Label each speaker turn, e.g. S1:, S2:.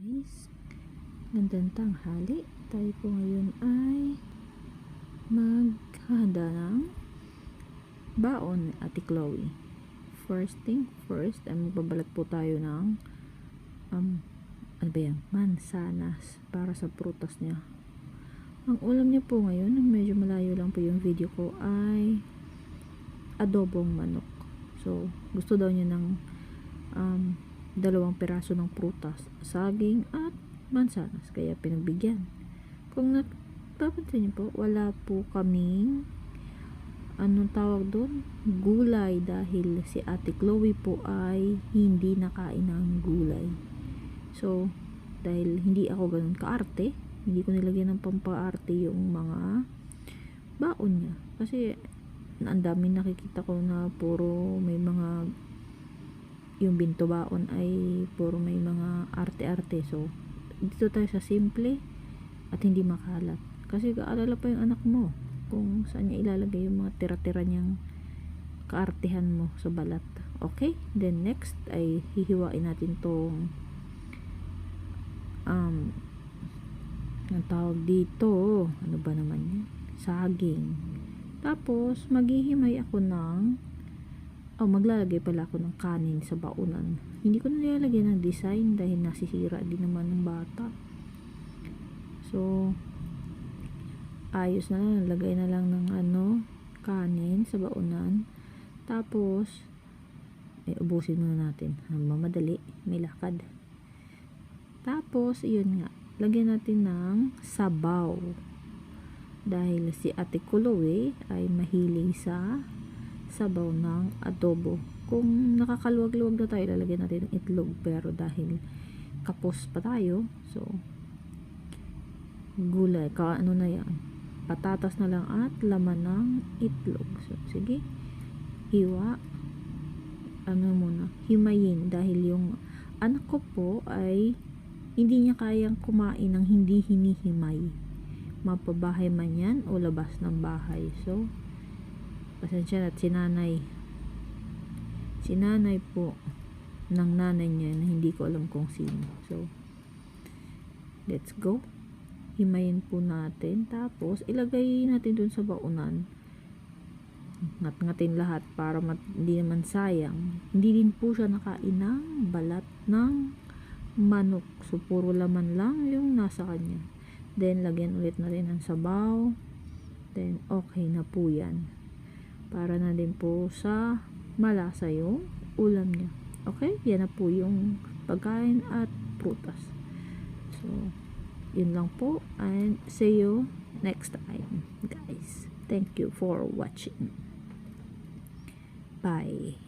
S1: guys, gandang tanghali. Tayo po ngayon ay maghahanda ng baon ni Ate Chloe. First thing first ay magbabalat po tayo ng ano ba yan? Mansanas para sa prutas niya. Ang ulam niya po ngayon, medyo malayo lang po yung video ko, ay adobong manok. So gusto daw niya ng 2 piraso ng prutas, saging at mansanas, kaya pinagbigyan. Kung napapansin niyo po, wala po kaming anong tawag doon, gulay, dahil si Ate Chloe po ay hindi nakain ng gulay. So dahil hindi ako ganun kaarte, hindi ko nilagyan ng pampaarte yung mga baon niya, kasi ang dami nakikita ko na puro may mga, yung binto baon ay puro may mga arte-arte. So dito tayo sa simple at hindi makalat, kasi kaalala pa yung anak mo kung saan niya ilalagay yung mga tira-tira niyang kaartehan mo sa balat. Okay, then next ay hihiwain natin tong ang tawag dito, ano ba naman yan, saging. Tapos maghihimay ako ng maglalagay pala ako ng kanin sa baonan. Hindi ko nilalagay ng design dahil nasisira din naman ng bata. So ayos na lang, lagay na lang ng kanin sa baonan. Tapos ubusin muna natin, mamadali, may lakad. Tapos yun nga, lagyan natin ng sabaw, dahil si Ate Chloe ay mahilig sa sabaw ng adobo. Kung nakakaluwag-luwag na tayo, lalagyan natin ng itlog, pero dahil kapos pa tayo, so gulay, ano na yan, patatas na lang at laman ng itlog. So sige, hiwa, himayin, dahil yung anak ko po ay hindi niya kayang kumain ng hindi hinihimay, mapabahay man yan o labas ng bahay. So pasensya na, sinanay po ng nanay niya na hindi ko alam kung sino. So let's go, himayin po natin, tapos ilagay natin dun sa baonan, ngat-ngatin lahat para hindi naman sayang. Hindi din po siya nakain ng balat ng manok, so puro laman lang yung nasa kanya. Then lagyan ulit natin ng sabaw, then okay na po yan, para na din po sa malasa yung ulam niya. Okay, yan na po yung pagkain at prutas. So yun lang po, and see you next time guys. Thank you for watching. Bye.